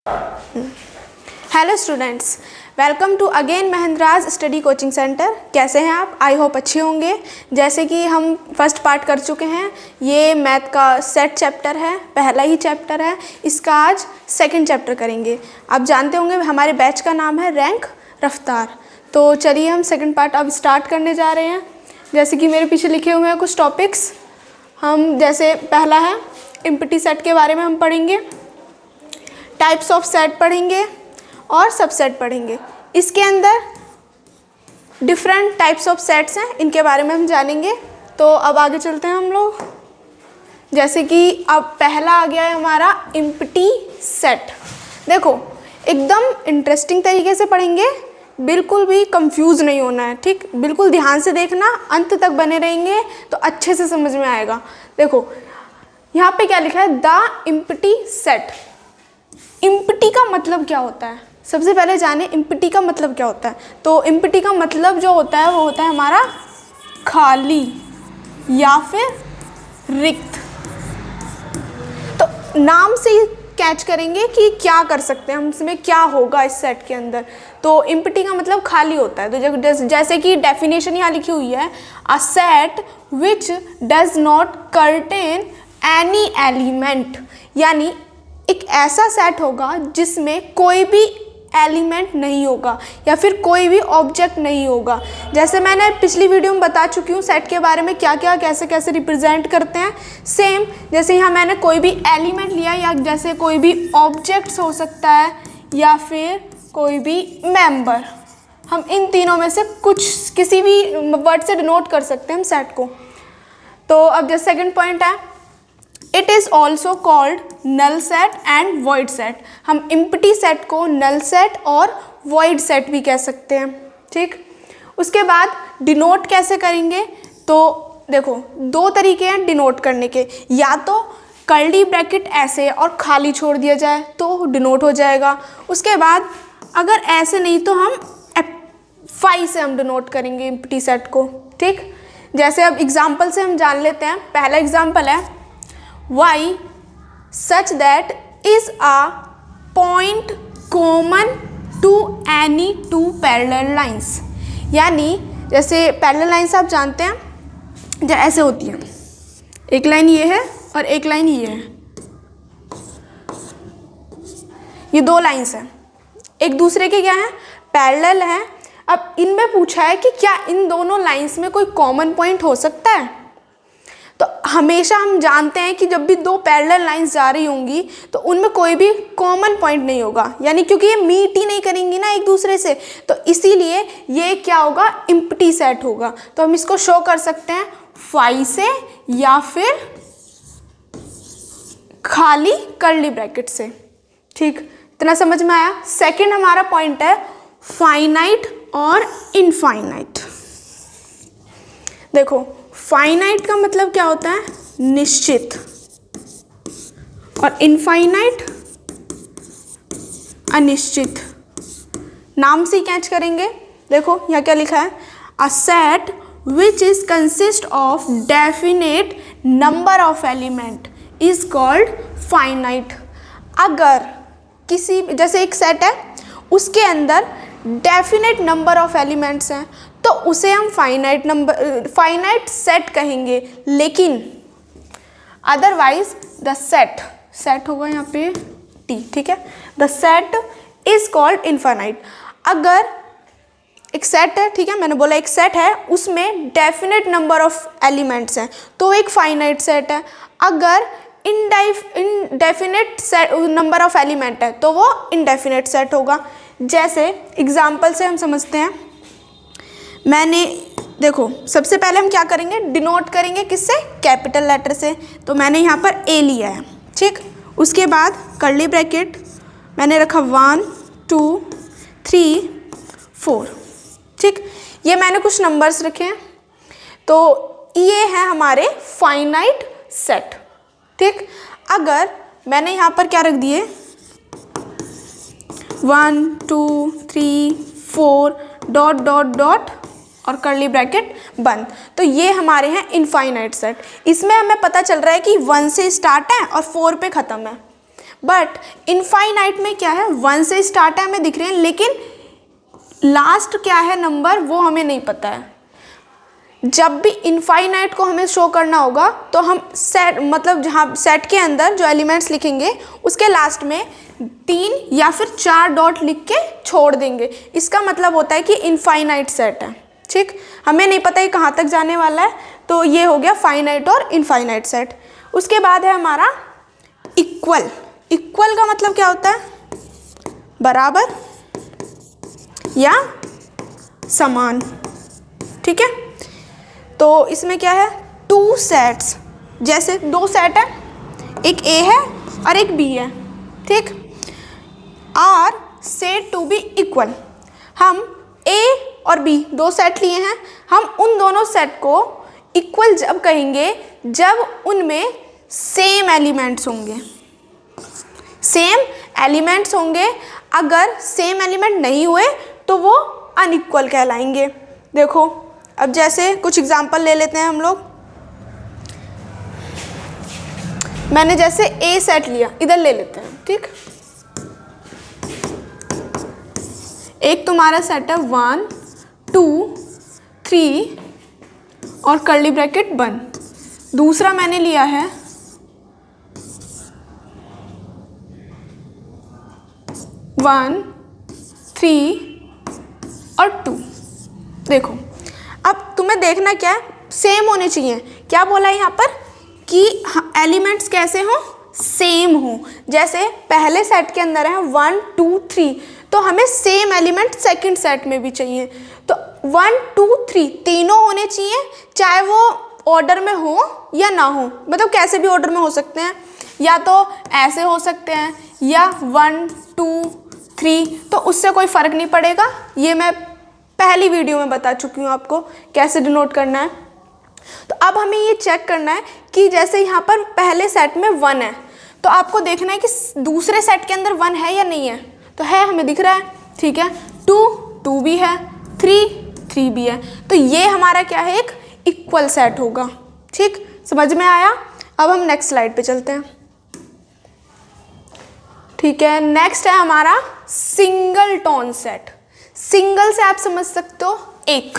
Hello students, welcome to again Mahendra's study coaching centre. कैसे हैं आप? आई होप अच्छे होंगे। जैसे कि हम फर्स्ट पार्ट कर चुके हैं, ये मैथ का सेट चैप्टर है, पहला ही चैप्टर है। इसका आज सेकंड चैप्टर करेंगे। आप जानते होंगे हमारे बैच का नाम है रैंक रफ्तार। तो चलिए हम सेकंड पार्ट अब स्टार्ट करने जा रहे हैं। जैसे कि मेरे पीछे लिखे हुए हैं कुछ टॉपिक्स। हम जैसे पहला है एम्प्टी सेट के बारे में हम पढ़ेंगे, टाइप्स ऑफ सेट पढ़ेंगे और सबसेट पढ़ेंगे। इसके अंदर डिफरेंट टाइप्स ऑफ सेट्स हैं, इनके बारे में हम जानेंगे। तो अब आगे चलते हैं हम लोग। जैसे कि अब पहला आ गया है हमारा एम्प्टी सेट। देखो एकदम इंटरेस्टिंग तरीके से पढ़ेंगे, बिल्कुल भी कंफ्यूज नहीं होना है, ठीक? बिल्कुल ध्यान से देखना, अंत तक बने रहेंगे तो अच्छे से समझ में आएगा। देखो यहाँ पे क्या लिखा है, द एम्प्टी सेट। एम्प्टी का मतलब क्या होता है? सबसे पहले जाने एम्प्टी का मतलब क्या होता है। तो एम्प्टी का मतलब जो होता है वो होता है हमारा खाली या फिर रिक्त। तो नाम से ही कैच करेंगे कि क्या कर सकते हैं हम, इसमें क्या होगा इस सेट के अंदर। तो एम्प्टी का मतलब खाली होता है। तो जैसे कि डेफिनेशन यहाँ लिखी हुई है, a set which does not contain any element, यानी एक ऐसा सेट होगा जिसमें कोई भी एलिमेंट नहीं होगा या फिर कोई भी ऑब्जेक्ट नहीं होगा। जैसे मैंने पिछली वीडियो में बता चुकी हूँ सेट के बारे में, क्या क्या कैसे कैसे रिप्रेजेंट करते हैं। सेम जैसे यहाँ मैंने कोई भी एलिमेंट लिया, या जैसे कोई भी ऑब्जेक्ट्स हो सकता है या फिर कोई भी मेंबर। हम इन तीनों में से कुछ किसी भी वर्ड से डिनोट कर सकते हैं हम सेट को। तो अब जैसे सेकंड पॉइंट है, it is also called null set and void set. हम एम्प्टी सेट को नल सेट और वॉइड सेट भी कह सकते हैं, ठीक? उसके बाद डिनोट कैसे करेंगे? तो देखो दो तरीके हैं डिनोट करने के, या तो कर्ली ब्रैकेट ऐसे और खाली छोड़ दिया जाए तो डिनोट हो जाएगा। उसके बाद अगर ऐसे नहीं तो हम फाई से हम डिनोट करेंगे एम्प्टी सेट को, ठीक? जैसे अब एग्जाम्पल से हम जान लेते हैं। पहला एग्जाम्पल है, y such that is a point common to any two parallel lines। यानी जैसे पैरेलल लाइन्स आप जानते हैं जो ऐसे होती हैं, एक लाइन ये है और एक लाइन ये है, ये दो लाइन्स हैं, एक दूसरे के क्या हैं, पैरेलल हैं। अब इनमें पूछा है कि क्या इन दोनों लाइन्स में कोई कॉमन पॉइंट हो सकता है। तो हमेशा हम जानते हैं कि जब भी दो पैरेलल लाइंस जा रही होंगी तो उनमें कोई भी कॉमन पॉइंट नहीं होगा, यानी क्योंकि ये मीट ही नहीं करेंगी ना एक दूसरे से, तो इसीलिए ये क्या होगा, एम्प्टी सेट होगा। तो हम इसको शो कर सकते हैं फाई से या फिर खाली कर्ली ब्रैकेट से, ठीक? इतना समझ में आया। सेकंड हमारा पॉइंट है फाइनाइट और इनफाइनाइट। देखो फाइनाइट का मतलब क्या होता है, निश्चित, और इनफाइनाइट अनिश्चित। नाम से ही कैच करेंगे। देखो यहाँ क्या लिखा है, a set which is consist of definite number of element is called finite. अगर किसी जैसे एक सेट है उसके अंदर डेफिनेट नंबर ऑफ एलिमेंट्स हैं तो उसे हम फाइनाइट सेट कहेंगे। लेकिन अदरवाइज द सेट होगा यहाँ पे टी, ठीक है? The set is called infinite. अगर एक सेट है, ठीक है, मैंने बोला एक सेट है, उसमें डेफिनेट नंबर ऑफ एलिमेंट्स हैं तो एक फाइनाइट सेट है। अगर इनडेफिनेट नंबर ऑफ एलिमेंट है तो वो इनडेफिनेट सेट होगा। जैसे एग्जाम्पल से हम समझते हैं। मैंने देखो सबसे पहले हम क्या करेंगे, डिनोट करेंगे किससे, कैपिटल लेटर से। तो मैंने यहाँ पर ए लिया है, ठीक? उसके बाद कर्ली ब्रैकेट मैंने रखा 1 2 3 4, ठीक? ये मैंने कुछ नंबर्स रखे हैं, तो ये है हमारे फाइनाइट सेट, ठीक? अगर मैंने यहाँ पर क्या रख दिए 1 2 3 4 डॉट डॉट डॉट और कर्ली ब्रैकेट बंद, तो ये हमारे हैं इनफाइनाइट सेट। इसमें हमें पता चल रहा है कि 1 से स्टार्ट है और 4 पे ख़त्म है। बट इनफाइनाइट में क्या है, 1 से स्टार्ट है हमें दिख रहे हैं, लेकिन लास्ट क्या है नंबर वो हमें नहीं पता है। जब भी इनफाइनाइट को हमें शो करना होगा तो हम सेट मतलब जहाँ सेट के अंदर जो एलिमेंट्स लिखेंगे उसके लास्ट में 3 या फिर 4 डॉट लिख के छोड़ देंगे। इसका मतलब होता है कि इनफाइनाइट सेट है। ठीक, हमें नहीं पता ये कहाँ तक जाने वाला है, तो ये हो गया फाइनाइट और इनफाइनाइट सेट। उसके बाद है हमारा इक्वल। इक्वल का मतलब क्या होता है, बराबर या समान। ठीक है, तो इसमें क्या है, 2 सेट्स, जैसे 2 सेट है, एक ए है और एक बी है। ठीक, are said to be equal. हम ए और बी 2 सेट लिए हैं, हम उन दोनों सेट को इक्वल जब कहेंगे जब उनमें सेम एलिमेंट्स होंगे। सेम एलिमेंट्स होंगे, अगर सेम एलिमेंट नहीं हुए तो वो अनइक्वल कहलाएंगे। देखो अब जैसे कुछ एग्जांपल ले लेते हैं हम लोग। मैंने जैसे ए सेट लिया, इधर ले लेते हैं। ठीक, एक तुम्हारा सेट है 1 2 3 और कर्ली ब्रैकेट बंद। दूसरा मैंने लिया है 1 3 और 2। देखो अब तुम्हें देखना क्या है, सेम होने चाहिए। क्या बोला है यहाँ पर कि एलिमेंट्स कैसे हों, सेम हों। जैसे पहले सेट के अंदर है 1 2 3, तो हमें सेम एलिमेंट सेकंड सेट में भी चाहिए। तो 1 2 3 तीनों होने चाहिए, चाहे वो ऑर्डर में हो या ना हो, मतलब कैसे भी ऑर्डर में हो सकते हैं, या तो ऐसे हो सकते हैं या 1 2 3, तो उससे कोई फ़र्क नहीं पड़ेगा। ये मैं पहली वीडियो में बता चुकी हूँ आपको कैसे डिनोट करना है। तो अब हमें ये चेक करना है कि जैसे यहाँ पर पहले सेट में 1 है, तो आपको देखना है कि दूसरे सेट के अंदर 1 है या नहीं है। तो है, हमें दिख रहा है। ठीक है, 2 2 भी है, 3 3 भी है, तो ये हमारा क्या है, एक इक्वल सेट होगा। ठीक, समझ में आया। अब हम नेक्स्ट स्लाइड पे चलते हैं। ठीक है, नेक्स्ट है हमारा सिंगल टोन सेट। सिंगल से आप समझ सकते हो एक,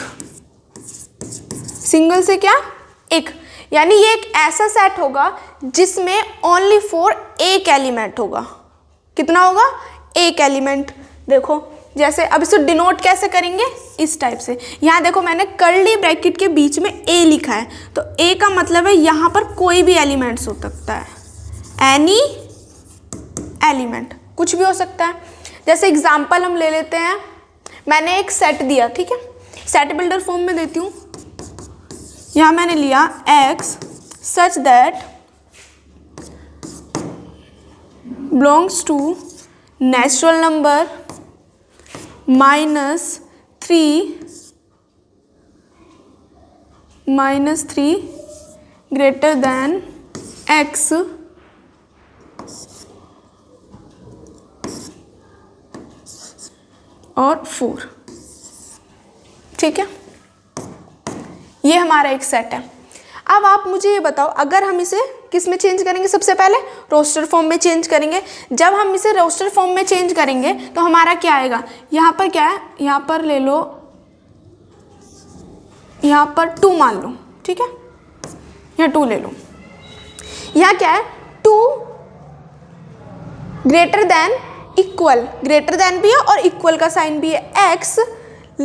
सिंगल से क्या, एक, यानी ये एक ऐसा सेट होगा जिसमें ओनली फॉर एक एलिमेंट होगा। कितना होगा, एक एलिमेंट। देखो जैसे अब इसे डिनोट कैसे करेंगे, इस टाइप से। यहाँ देखो मैंने कर्ली ब्रैकेट के बीच में ए लिखा है, तो ए का मतलब है यहाँ पर कोई भी एलिमेंट्स हो सकता है, एनी एलिमेंट, कुछ भी हो सकता है। जैसे एग्जाम्पल हम ले लेते हैं, मैंने एक सेट दिया। ठीक है, सेट बिल्डर फॉर्म में देती हूँ। यहाँ मैंने लिया x such that belongs to natural number -3 greater than x और 4। ठीक है, ये हमारा एक सेट है। अब आप मुझे ये बताओ, अगर हम इसे किस में चेंज करेंगे, सबसे पहले रोस्टर फॉर्म में चेंज करेंगे। जब हम इसे रोस्टर फॉर्म में चेंज करेंगे तो हमारा क्या आएगा, यहाँ पर क्या है, यहाँ पर ले लो, यहाँ पर 2 मान लो। ठीक है, यहाँ 2 ले लो। यहाँ क्या है, 2 greater than equal, greater than भी है और इक्वल का साइन भी है, x,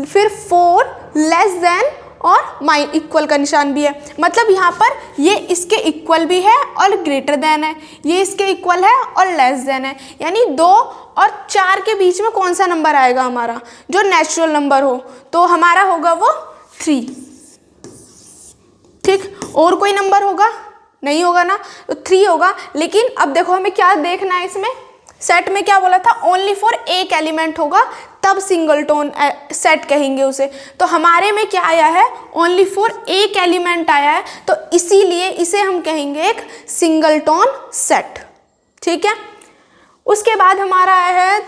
फिर 4 लेस देन और माइन इक्वल का निशान भी है। मतलब यहाँ पर ये इसके इक्वल भी है और ग्रेटर देन है, ये इसके इक्वल है और लेस देन है। यानी 2 और 4 के बीच में कौन सा नंबर आएगा हमारा, जो नेचुरल नंबर हो, तो हमारा होगा वो 3। ठीक, और कोई नंबर होगा नहीं होगा ना, तो 3 होगा। लेकिन अब देखो हमें क्या देखना है, इसमें सेट में क्या बोला था, ओनली फॉर एक एलिमेंट होगा तब सिंगल टोन सेट कहेंगे उसे। तो हमारे में क्या आया है, ओनली फॉर एक एलिमेंट आया है, तो इसीलिए इसे हम कहेंगे एक सिंगल टोन सेट। ठीक है, उसके बाद हमारा आया है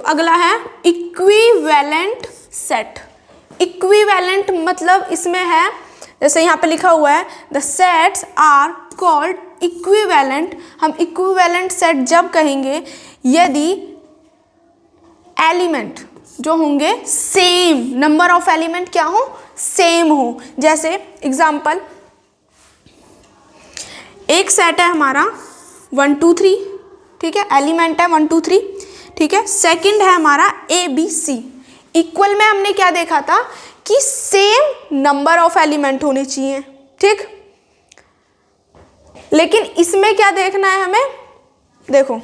अगला है इक्विवेलेंट सेट। इक्विवेलेंट मतलब इसमें है, जैसे यहाँ पे लिखा हुआ है, the sets are called equivalent, हम इक्विवेलेंट सेट जब कहेंगे यदि एलिमेंट जो होंगे सेम, नंबर ऑफ एलिमेंट क्या हो, सेम हो। जैसे एग्जांपल, एक सेट है हमारा 1 2 3, ठीक है, एलिमेंट है 1 2 3, ठीक है। सेकंड है हमारा ABC, इक्वल में हमने क्या देखा था कि सेम नंबर ऑफ एलिमेंट होने चाहिए, ठीक। लेकिन इसमें क्या देखना है हमें, देखो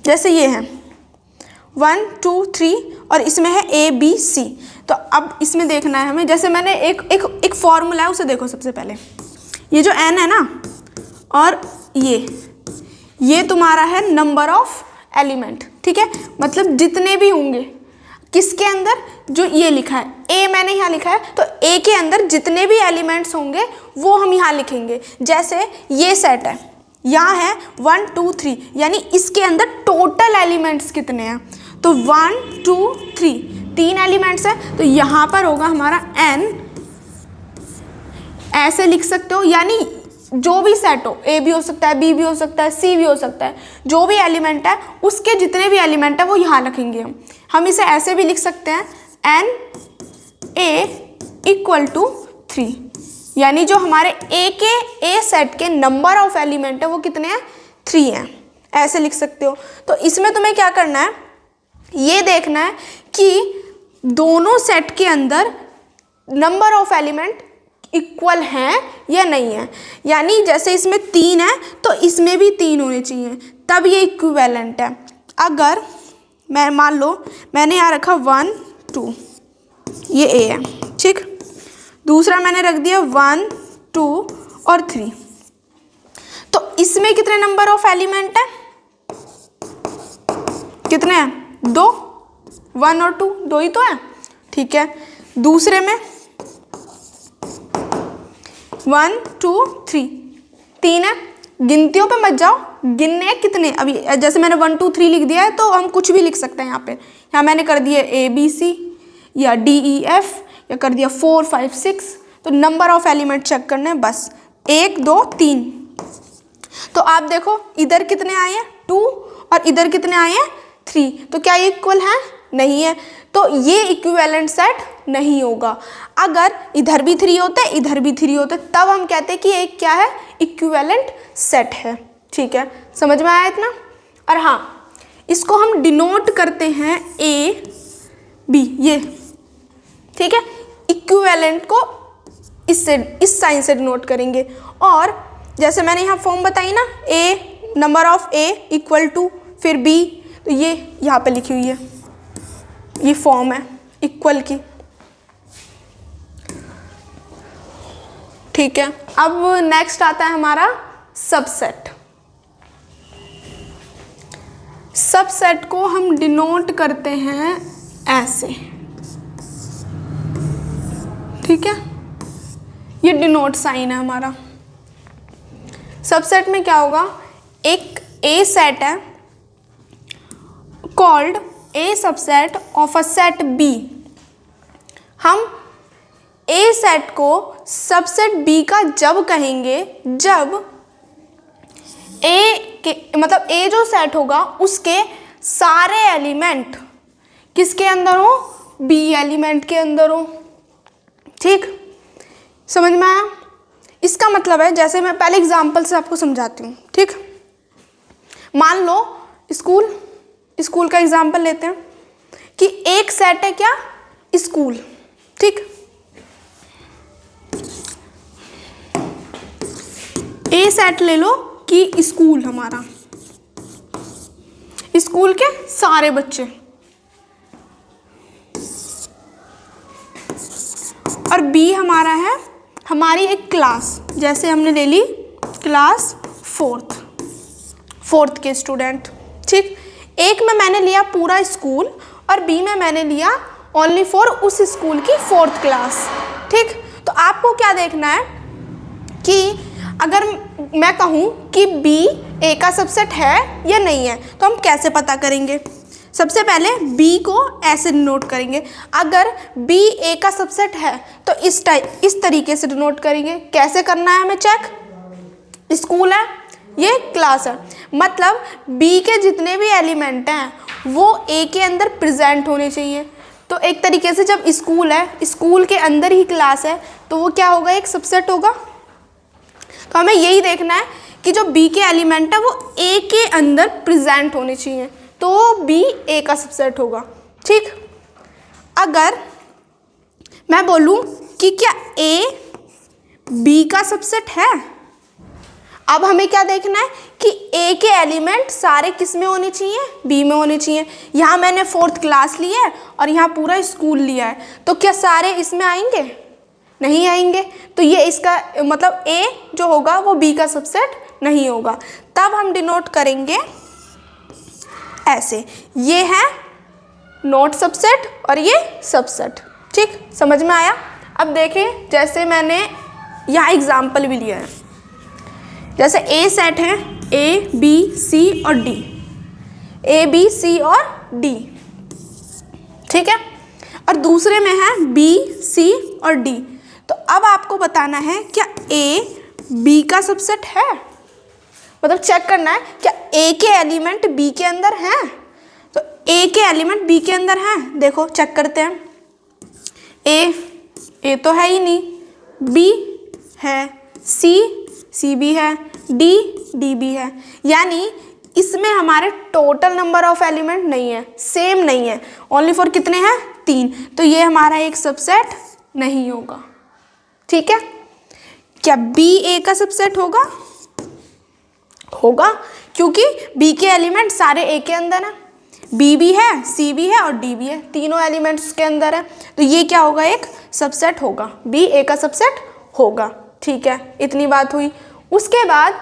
जैसे ये है 1 2 3 और इसमें है ABC, तो अब इसमें देखना है हमें, जैसे मैंने एक फॉर्मूला है उसे देखो। सबसे पहले ये जो n है ना, और ये तुम्हारा है नंबर ऑफ एलिमेंट, ठीक है, मतलब जितने भी होंगे किसके अंदर, जो ये लिखा है A मैंने यहाँ लिखा है, तो A के अंदर जितने भी एलिमेंट्स होंगे वो हम यहाँ लिखेंगे। जैसे ये सेट है, यहाँ है 1 2 3, यानी इसके अंदर टोटल एलिमेंट्स कितने हैं, तो 1 2 3, 3 एलिमेंट्स है, तो यहाँ पर होगा हमारा n, ऐसे लिख सकते हो। यानी जो भी सेट हो, A भी हो सकता है, B भी हो सकता है, C भी हो सकता है, जो भी एलिमेंट है उसके जितने भी एलिमेंट है वो यहाँ रखेंगे हम इसे ऐसे भी लिख सकते हैं n A = 3, यानी जो हमारे A सेट के नंबर ऑफ एलिमेंट है वो कितने हैं, 3 हैं, ऐसे लिख सकते हो। तो इसमें तुम्हें क्या करना है, ये देखना है कि दोनों सेट के अंदर नंबर ऑफ एलिमेंट इक्वल हैं या नहीं है। यानी जैसे इसमें 3 है तो इसमें भी 3 होने चाहिए, तब ये इक्विवेलेंट है। अगर मैं मान लो मैंने यहाँ रखा 1 2, ये A है, ठीक, दूसरा मैंने रख दिया 1 2 और 3, तो इसमें कितने नंबर ऑफ एलिमेंट है, कितने हैं, 2, 1 और 2, 2 ही तो है, ठीक है। दूसरे में 1 2 3, 3 है, गिनतियों पे मत जाओ, गिनने कितने, अभी जैसे मैंने 1 2 3 लिख दिया है तो हम कुछ भी लिख सकते हैं यहाँ पे। यहाँ मैंने कर दिया ABC या DEF या कर दिया 4 5 6, तो नंबर ऑफ एलिमेंट चेक करने हैं बस, 1 2 3। तो आप देखो इधर कितने आए हैं 2 और इधर कितने आए हैं 3, तो क्या ये इक्वल है, नहीं है, तो ये इक्विवेलेंट सेट नहीं होगा। अगर इधर भी 3 होते इधर भी 3 होते तब हम कहते हैं कि ये क्या है, इक्विवेलेंट सेट है, ठीक है, समझ में आया इतना। और हाँ, इसको हम डिनोट करते हैं AB, ये ठीक है, इक्विवेलेंट को इससे, इस साइन से डिनोट करेंगे। और जैसे मैंने यहाँ फॉर्म बताई ना, A नंबर ऑफ A = फिर B, तो ये यहाँ पे लिखी हुई है, ये फॉर्म है इक्वल की, ठीक है। अब नेक्स्ट आता है हमारा सबसेट। सबसेट को हम डिनोट करते हैं ऐसे, ठीक है, ये डिनोट साइन है हमारा। सबसेट में क्या होगा, एक A सेट है called A subset of a set B। हम A सेट को सबसेट B का जब कहेंगे जब A के मतलब A जो सेट होगा उसके सारे एलिमेंट किसके अंदर हो, B एलिमेंट के अंदर हो, ठीक, समझ में आया। इसका मतलब है, जैसे मैं पहले एग्जांपल से आपको समझाती हूँ, ठीक। मान लो स्कूल का एग्जांपल लेते हैं कि एक सेट है क्या, स्कूल, ठीक। A सेट ले लो कि स्कूल हमारा, स्कूल के सारे बच्चे, और B हमारा है हमारी एक क्लास, जैसे हमने ले ली क्लास 4th के स्टूडेंट, ठीक। एक में मैंने लिया पूरा स्कूल और B में मैंने लिया ओनली फॉर उस स्कूल की 4th क्लास, ठीक। तो आपको क्या देखना है कि अगर मैं कहूँ कि B A का सबसेट है या नहीं है, तो हम कैसे पता करेंगे। सबसे पहले B को ऐसे डिनोट करेंगे, अगर B A का सबसेट है तो इस तरीके से डिनोट करेंगे। कैसे करना है हमें चेक, स्कूल है, ये क्लास है। मतलब बी के जितने भी एलिमेंट हैं वो ए के अंदर प्रेजेंट होने चाहिए। तो एक तरीके से जब स्कूल है, स्कूल के अंदर ही क्लास है, तो वो क्या होगा, एक सबसेट होगा। तो हमें यही देखना है कि जो बी के एलिमेंट है वो ए के अंदर प्रेजेंट होने चाहिए, तो बी ए का सबसेट होगा। ठीक, अगर मैं बोलूं कि क्या ए बी का सबसेट है, अब हमें क्या देखना है कि ए के एलिमेंट सारे किस में होने चाहिए, बी में होने चाहिए। यहाँ मैंने 4th क्लास ली है और यहाँ पूरा स्कूल लिया है, तो क्या सारे इसमें आएंगे, नहीं आएंगे। तो ये इसका मतलब ए जो होगा वो बी का सबसेट नहीं होगा। तब हम डिनोट करेंगे ऐसे, ये है नॉट सबसेट और ये सबसेट। ठीक, समझ में आया। अब देखें, जैसे मैंने यहाँ एग्जाम्पल भी लिया है, जैसे ए सेट है ए बी सी और डी, ए बी सी और डी, ठीक है, और दूसरे में है बी सी और डी। तो अब आपको बताना है क्या ए बी का सबसेट है, मतलब चेक करना है क्या ए के एलिमेंट बी के अंदर हैं। तो ए के एलिमेंट बी के अंदर हैं, देखो चेक करते हैं। ए तो है ही नहीं, बी है, सी भी है, डी भी है, यानी इसमें हमारे टोटल नंबर ऑफ एलिमेंट नहीं है, सेम नहीं है, ओनली फॉर कितने हैं, 3। तो ये हमारा एक सबसेट नहीं होगा। ठीक है, क्या बी ए का सबसेट होगा, होगा, क्योंकि बी के एलिमेंट सारे ए के अंदर हैं, बी भी है, सी भी है और डी भी है, तीनों एलिमेंट्स के अंदर है। तो ये क्या होगा, एक सबसेट होगा, बी ए का सबसेट होगा। ठीक है, इतनी बात हुई। उसके बाद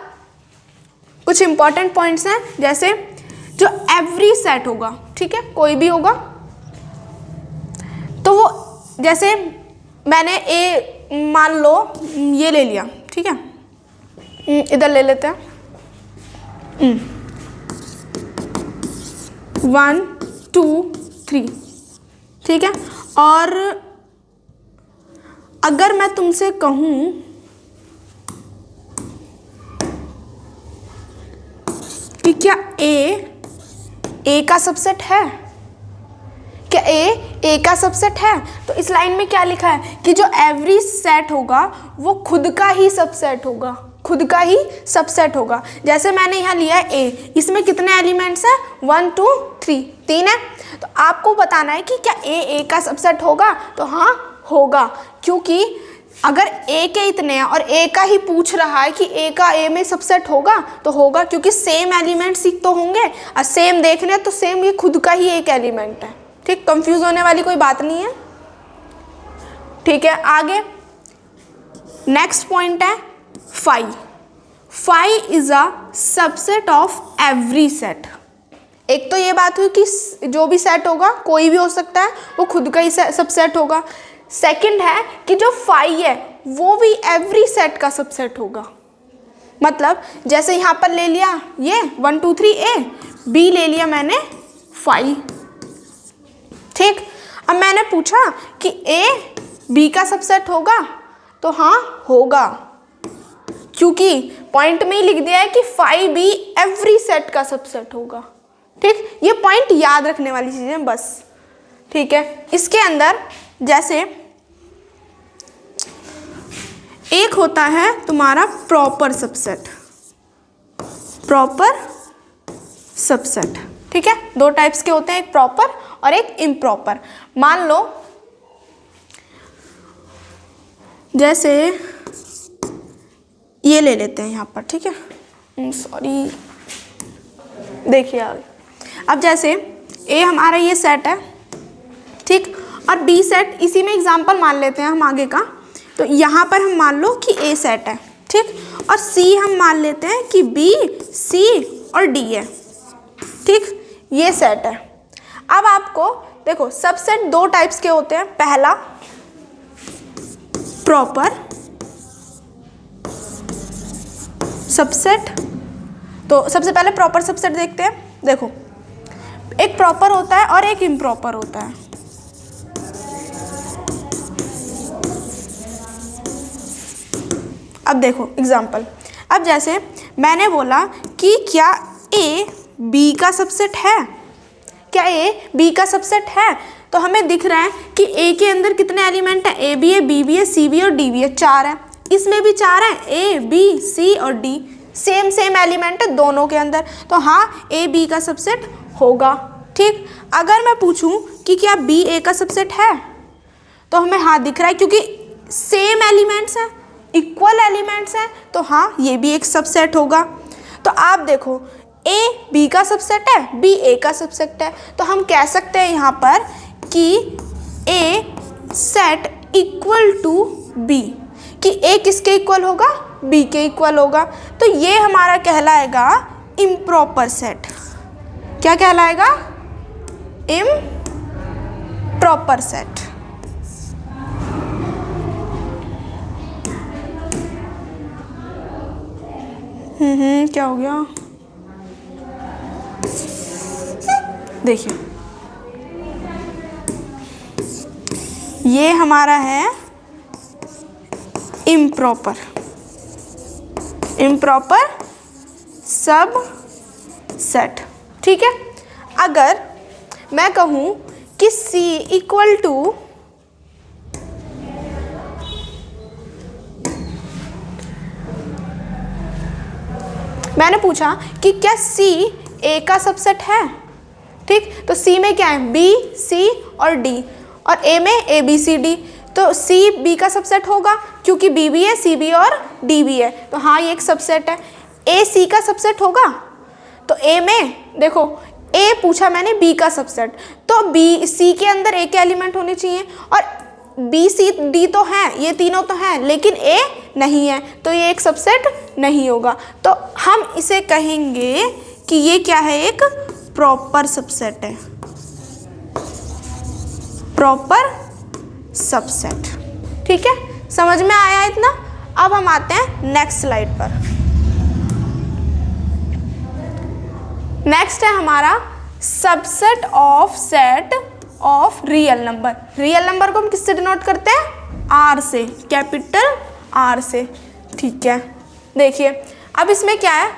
कुछ इंपॉर्टेंट पॉइंट्स हैं, जैसे जो एवरी सेट होगा, ठीक है, कोई भी होगा, तो वो जैसे मैंने ए मान लो ये ले लिया, ठीक है, इधर ले लेते हैं 1 2 3, ठीक है। और अगर मैं तुमसे कहूं कि क्या ए का सबसेट है, क्या ए का सबसेट है, तो इस लाइन में क्या लिखा है कि जो एवरी सेट होगा वो खुद का ही सबसेट होगा, खुद का ही सबसेट होगा। जैसे मैंने यहाँ लिया है ए, इसमें कितने एलिमेंट्स हैं, 1 2 3, 3 है। तो आपको बताना है कि क्या ए का सबसेट होगा, तो हाँ होगा, क्योंकि अगर ए के इतने हैं और ए का ही पूछ रहा है कि ए का ए में सबसेट होगा, तो होगा, क्योंकि सेम एलिमेंट्स ही तो होंगे, और सेम देखने तो सेम, ये खुद का ही एक एलिमेंट है। ठीक, कंफ्यूज होने वाली कोई बात नहीं है। ठीक है, आगे नेक्स्ट पॉइंट है phi is a subset of every set. एक तो ये बात हुई कि जो भी सेट होगा, कोई भी हो सकता है, वो खुद का ही सबसेट होगा। सेकंड है कि जो फाई है वो भी एवरी सेट का सबसेट होगा। मतलब जैसे यहाँ पर ले लिया ये 1 2 3 ए, बी ले लिया मैंने 5। ठीक, अब मैंने पूछा कि ए बी का सबसेट होगा, तो हाँ होगा, क्योंकि पॉइंट में ही लिख दिया है कि 5 भी एवरी सेट का सबसेट होगा। ठीक, ये पॉइंट याद रखने वाली चीजें बस। ठीक है, इसके अंदर जैसे एक होता है तुम्हारा प्रॉपर सबसेट, प्रॉपर सबसेट। ठीक है, 2 टाइप्स के होते हैं, एक प्रॉपर और एक इम्प्रॉपर। मान लो जैसे ये ले लेते हैं यहाँ पर, ठीक है, सॉरी, देखिए आगे। अब जैसे ए हमारा ये सेट है, ठीक, और बी सेट, इसी में एग्जांपल मान लेते हैं हम आगे का। तो यहाँ पर हम मान लो कि ए सेट है, ठीक, और सी हम मान लेते हैं कि बी सी और डी है। ठीक, ये सेट है। अब आपको देखो सबसेट 2 टाइप्स के होते हैं। पहला प्रॉपर सबसेट। तो सबसे पहले प्रॉपर सबसेट देखते हैं। देखो एक प्रॉपर होता है और एक इम्प्रॉपर होता है। अब देखो एग्जाम्पल, अब जैसे मैंने बोला कि क्या ए बी का सबसेट है, क्या ए बी का सबसेट है, तो हमें दिख रहा है कि ए के अंदर कितने एलिमेंट हैं, ए बी है, बी बी है, सी बी और डी बी है, 4 है। इसमें भी 4 है, ए बी सी और डी सेम एलिमेंट है दोनों के अंदर, तो हाँ ए बी का सबसेट होगा। ठीक, अगर मैं पूछूं कि क्या बी ए का सबसेट है, तो हमें हाँ दिख रहा है क्योंकि सेम एलिमेंट्स हैं, इक्वल एलिमेंट्स हैं, तो हाँ ये भी एक सबसेट होगा। तो आप देखो ए बी का सबसेट है, बी ए का सबसेट है, तो हम कह सकते हैं यहाँ पर कि ए सेट इक्वल टू बी, कि ए किसके इक्वल होगा, बी के इक्वल होगा। तो ये हमारा कहलाएगा इम्प्रॉपर सेट। क्या कहलाएगा, इम्प्रॉपर सेट। क्या हो गया, देखिए ये हमारा है इम्प्रॉपर सब सेट। ठीक है, अगर मैं कहूँ कि C इक्वल टू मैंने पूछा कि क्या C A का सबसेट है। ठीक, तो C में क्या है, B C और D, और A में A B C D, तो C B का सबसेट होगा क्योंकि B भी है, C भी और D भी है, तो हाँ ये एक सबसेट है। A C का सबसेट होगा, तो A में देखो A पूछा मैंने B का सबसेट, तो B C के अंदर A के एलिमेंट होने चाहिए, और B C D तो हैं, ये तीनों तो हैं, लेकिन A नहीं है, तो ये एक सबसेट नहीं होगा। तो हम इसे कहेंगे कि ये क्या है, एक प्रॉपर सबसेट है, प्रॉपर सबसेट। ठीक है, समझ में आया इतना। अब हम आते हैं नेक्स्ट स्लाइड पर। नेक्स्ट है हमारा subset of set of real number. Real number को हम किससे डिनोट करते हैं, आर से, कैपिटल आर से। ठीक है, देखिए अब इसमें क्या है,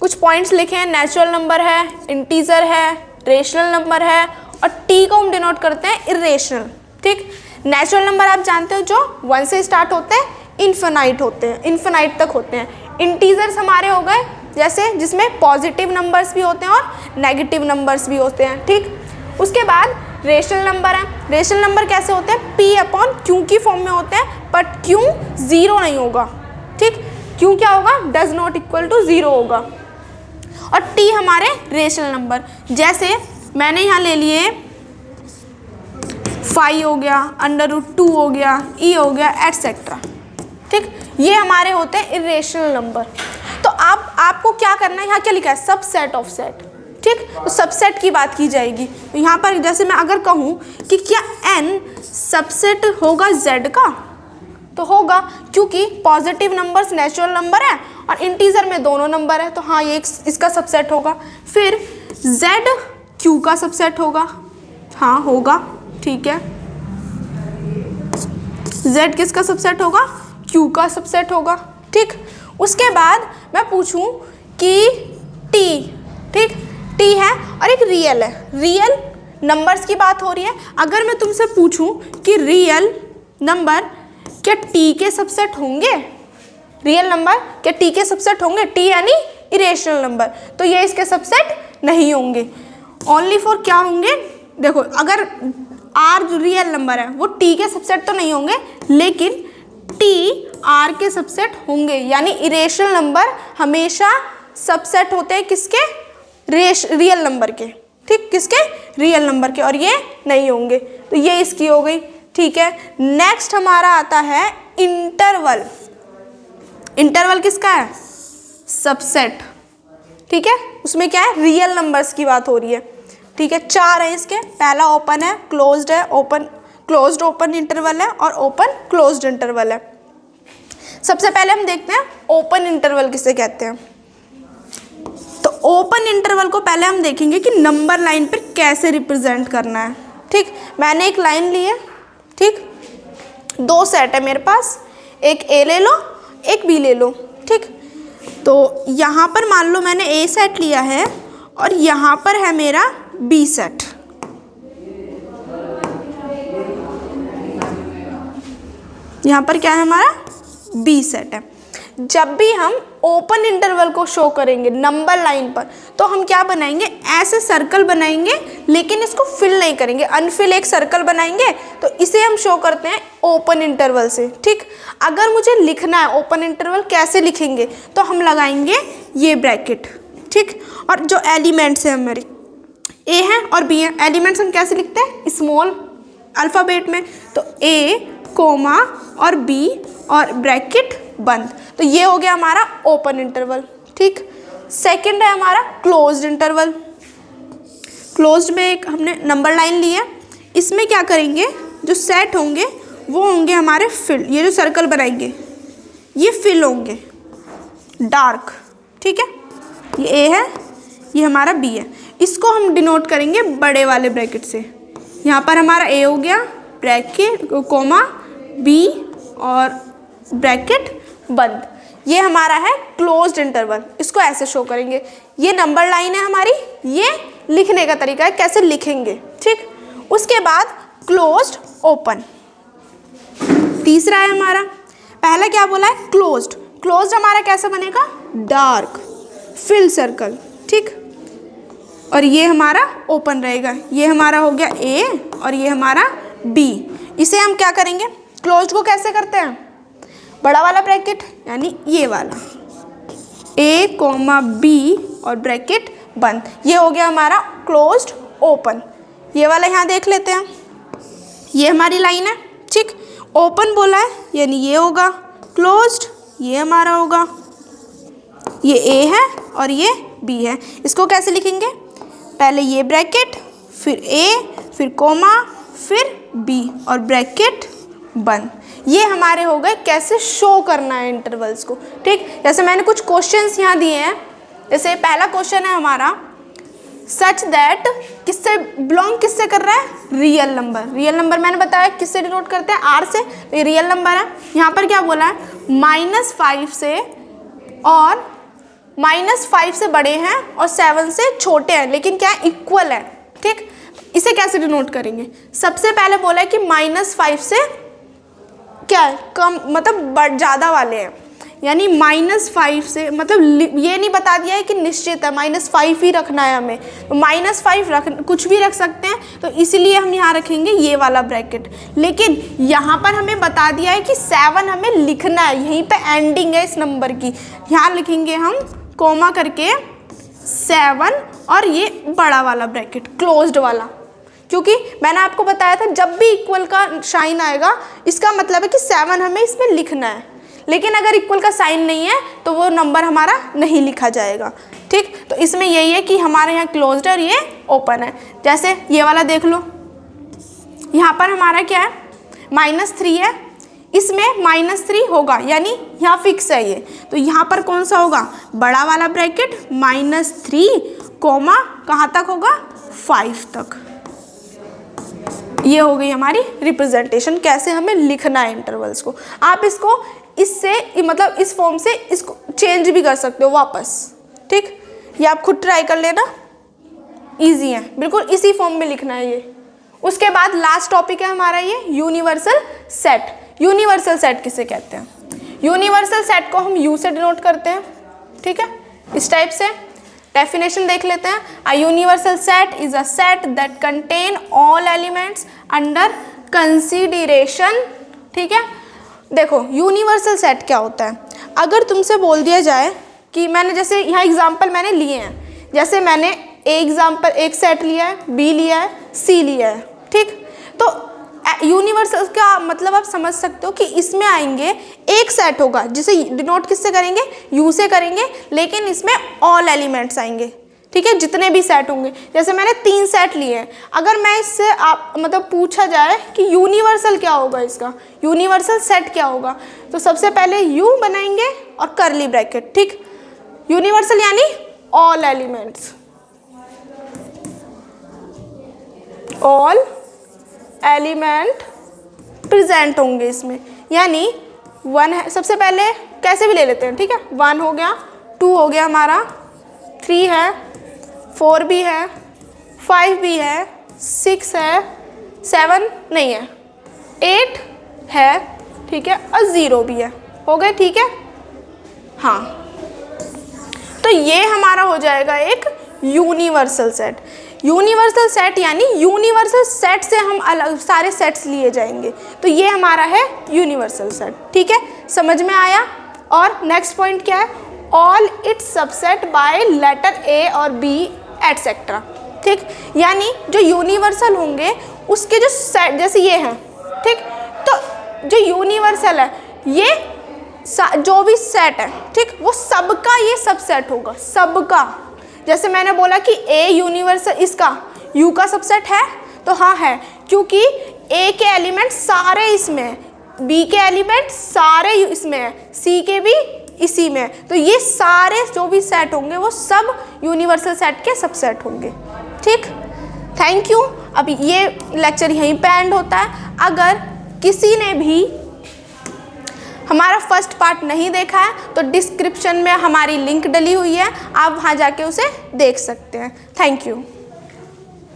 कुछ पॉइंट्स लिखे हैं, नेचुरल नंबर है, इंटीजर है, रेशनल नंबर है, और टी को हम डिनोट करते हैं इरेशनल। ठीक, नेचुरल नंबर आप जानते हो जो 1 से स्टार्ट होते हैं, इन्फिनाइट होते हैं, इन्फिनाइट तक होते हैं। इंटीजर्स हमारे हो गए जैसे जिसमें पॉजिटिव नंबर्स भी होते हैं और नेगेटिव नंबर्स भी होते हैं। ठीक, उसके बाद रेशनल नंबर है। रेशनल नंबर कैसे होते हैं, पी अपॉन क्यू की फॉर्म में होते हैं, बट क्यू 0 नहीं होगा। ठीक, क्यू क्या होगा, डज नॉट इक्वल टू 0 होगा। और टी हमारे रेशनल नंबर, जैसे मैंने यहाँ ले लिए 5 हो गया, √2 हो गया, ई हो गया, एटसेट्रा। ठीक, ये हमारे होते हैं इरेशनल नंबर। तो आपको क्या करना है, यहाँ क्या लिखा है, सबसेट ऑफ सेट। ठीक, तो सबसेट की बात की जाएगी। तो यहाँ पर जैसे मैं अगर कहूँ कि क्या n सबसेट होगा z का, तो होगा क्योंकि पॉजिटिव नंबर्स नेचुरल नंबर है और इंटीजर में दोनों नंबर है, तो हाँ ये इसका सबसेट होगा। फिर z q का सबसेट होगा, हाँ होगा। ठीक है, z किसका सबसेट होगा, q का सबसेट होगा। ठीक, उसके बाद मैं पूछूं कि t, ठीक, t है और एक रियल है, रियल नंबर्स की बात हो रही है। अगर मैं तुमसे पूछूं कि रियल नंबर क्या t के सबसेट होंगे, रियल नंबर क्या t के सबसेट होंगे, t यानी इरेशनल नंबर, तो ये इसके सबसेट नहीं होंगे। ओनली फॉर क्या होंगे, देखो अगर r जो रियल नंबर है वो t के सबसेट तो नहीं होंगे, लेकिन t r के सबसेट होंगे, यानी इरेशनल नंबर हमेशा सबसेट होते हैं किसके, रियल नंबर के। ठीक, किसके, रियल नंबर के, और ये नहीं होंगे, तो ये इसकी हो गई। ठीक है, नेक्स्ट हमारा आता है इंटरवल। इंटरवल किसका है, सबसेट। ठीक है, उसमें क्या है, रियल नंबर्स की बात हो रही है। ठीक है, 4 है इसके, पहला ओपन है, क्लोज्ड है, ओपन क्लोज्ड ओपन इंटरवल है, और ओपन क्लोज्ड इंटरवल है। सबसे पहले हम देखते हैं ओपन इंटरवल किसे कहते हैं। तो ओपन इंटरवल को पहले हम देखेंगे कि नंबर लाइन पर कैसे रिप्रेजेंट करना है। ठीक, मैंने एक लाइन ली है, ठीक, 2 सेट है मेरे पास, एक ए ले लो, एक बी ले लो। ठीक, तो यहाँ पर मान लो मैंने ए सेट लिया है और यहाँ पर है मेरा बी सेट। यहाँ पर क्या है हमारा बी सेट है। जब भी हम ओपन इंटरवल को शो करेंगे नंबर लाइन पर तो हम क्या बनाएंगे, ऐसे सर्कल बनाएंगे लेकिन इसको फिल नहीं करेंगे, अनफिल एक सर्कल बनाएंगे तो इसे हम शो करते हैं ओपन इंटरवल से। ठीक, अगर मुझे लिखना है ओपन इंटरवल कैसे लिखेंगे तो हम लगाएंगे ये ब्रैकेट। ठीक, और जो एलिमेंट्स हैं हमारे ए हैं और बी हैं, एलिमेंट्स हम कैसे लिखते हैं स्मॉल अल्फ़ाबेट में, तो ए कोमा और बी और ब्रैकेट बंद। तो ये हो गया हमारा ओपन इंटरवल। ठीक, सेकंड है हमारा क्लोज्ड इंटरवल। क्लोज्ड में एक हमने नंबर लाइन ली है, इसमें क्या करेंगे, जो सेट होंगे वो होंगे हमारे फिल, ये जो सर्कल बनाएंगे ये फिल होंगे डार्क। ठीक है, ये ए है, ये हमारा बी है, इसको हम डिनोट करेंगे बड़े वाले ब्रैकेट से। यहाँ पर हमारा ए हो गया ब्रैकेट कोमा बी और ब्रैकेट बंद, ये हमारा है क्लोज्ड इंटरवल। इसको ऐसे शो करेंगे, ये नंबर लाइन है हमारी, ये लिखने का तरीका है कैसे लिखेंगे। ठीक, उसके बाद क्लोज्ड ओपन। तीसरा है हमारा, पहला क्या बोला है क्लोज्ड, क्लोज्ड हमारा कैसे बनेगा डार्क फिल सर्कल। ठीक, और ये हमारा ओपन रहेगा, ये हमारा हो गया ए और ये हमारा बी। इसे हम क्या करेंगे, क्लोज्ड को कैसे करते हैं, बड़ा वाला ब्रैकेट यानी ये वाला ए कोमा बी और ब्रैकेट बंद, ये हो गया हमारा क्लोज्ड ओपन। ये वाला यहाँ देख लेते हैं, ये हमारी लाइन है। ठीक, ओपन बोला है यानी ये होगा क्लोज्ड, ये हमारा होगा, ये ए है और ये बी है। इसको कैसे लिखेंगे, पहले ये ब्रैकेट फिर ए फिर कोमा फिर बी और ब्रैकेट बंद। ये हमारे हो गए कैसे शो करना है इंटरवल्स को। ठीक, जैसे मैंने कुछ क्वेश्चंस यहाँ दिए हैं, जैसे पहला क्वेश्चन है हमारा सच दैट, किससे बिलोंग किससे कर रहा है, रियल नंबर। रियल नंबर मैंने बताया किससे डिनोट करते हैं, आर से, तो ये रियल नंबर है। यहाँ पर क्या बोला है -5 से और -5 से बड़े हैं और 7 से छोटे हैं लेकिन क्या इक्वल है। ठीक, इसे कैसे डिनोट करेंगे, सबसे पहले बोला है कि -5 से क्या है कम, मतलब ज़्यादा वाले हैं, यानी -5 से मतलब ये नहीं बता दिया है कि निश्चित है -5 ही रखना है हमें, तो -5 रख कुछ भी रख सकते हैं, तो इसीलिए हम यहाँ रखेंगे ये वाला ब्रैकेट। लेकिन यहाँ पर हमें बता दिया है कि 7 हमें लिखना है, यहीं पे एंडिंग है इस नंबर की, यहाँ लिखेंगे हम कोमा करके 7 और ये बड़ा वाला ब्रैकेट क्लोज्ड वाला, क्योंकि मैंने आपको बताया था जब भी इक्वल का साइन आएगा इसका मतलब है कि 7 हमें इसमें लिखना है, लेकिन अगर इक्वल का साइन नहीं है तो वो नंबर हमारा नहीं लिखा जाएगा। ठीक, तो इसमें यही है कि हमारे यहाँ क्लोज्ड है और ये ओपन है। जैसे ये वाला देख लो, यहाँ पर हमारा क्या है -3 है, इसमें -3 होगा यानी यहाँ फिक्स है ये, तो यहाँ पर कौन सा होगा बड़ा वाला ब्रैकेट -3 कोमा कहाँ तक होगा 5 तक। ये हो गई हमारी रिप्रेजेंटेशन कैसे हमें लिखना है इंटरवल्स को। आप इसको इससे मतलब इस फॉर्म से इसको चेंज भी कर सकते हो वापस। ठीक, ये आप खुद ट्राई कर लेना, इजी है, बिल्कुल इसी फॉर्म में लिखना है ये। उसके बाद लास्ट टॉपिक है हमारा ये यूनिवर्सल सेट। यूनिवर्सल सेट किसे कहते हैं, यूनिवर्सल सेट को हम यू से डिनोट करते हैं। ठीक है, इस टाइप से डेफिनेशन देख लेते हैं। A universal set is a set that contain all elements under consideration. ठीक है, देखो यूनिवर्सल सेट क्या होता है, अगर तुमसे बोल दिया जाए कि मैंने जैसे यहाँ एग्जाम्पल मैंने लिए हैं, जैसे मैंने एक सेट लिया है, बी लिया है, सी लिया है। ठीक, तो यूनिवर्सल का मतलब आप समझ सकते हो कि इसमें आएंगे एक सेट होगा जिसे डिनोट किससे करेंगे, यू से करेंगे, लेकिन इसमें ऑल एलिमेंट्स आएंगे। ठीक है, जितने भी सेट होंगे, जैसे मैंने 3 सेट लिए हैं, अगर मैं इससे आप मतलब पूछा जाए कि यूनिवर्सल क्या होगा, इसका यूनिवर्सल सेट क्या होगा, तो सबसे पहले यू बनाएंगे और करली ब्रैकेट। ठीक, यूनिवर्सल यानी all elements, all element present होंगे इसमें, यानी 1 है, सबसे पहले कैसे भी ले लेते हैं। ठीक है, 1 हो गया, 2 हो गया हमारा, 3 है, 4 भी है, 5 भी है, 6 है, 7 नहीं है, 8 है, ठीक है, और 0 भी है। हो गए, ठीक है। हाँ, तो ये हमारा हो जाएगा एक यूनिवर्सल सेट। यूनिवर्सल सेट यानी यूनिवर्सल सेट से हम अलग सारे सेट्स लिए जाएंगे, तो ये हमारा है यूनिवर्सल सेट, ठीक है, समझ में आया। और नेक्स्ट पॉइंट क्या है, all its subset by letter A और बी एटसेट्रा, ठीक, यानी जो यूनिवर्सल होंगे उसके जो सेट जैसे ये हैं, ठीक, तो जो यूनिवर्सल है ये जो भी सेट है, ठीक, वो सबका ये सबसेट होगा, सबका। जैसे मैंने बोला कि ए यूनिवर्सल इसका यू का सबसेट है, तो हाँ है, क्योंकि ए के एलिमेंट सारे इसमें हैं, बी के एलिमेंट सारे इसमें हैं, सी के भी इसी में है, तो ये सारे जो भी सेट होंगे वो सब यूनिवर्सल सेट के सबसेट होंगे, ठीक। Thank you. अब ये लेक्चर यहीं पे एंड होता है। अगर किसी ने भी हमारा फर्स्ट पार्ट नहीं देखा है तो डिस्क्रिप्शन में हमारी लिंक डली हुई है, आप वहाँ जाके उसे देख सकते हैं। Thank you.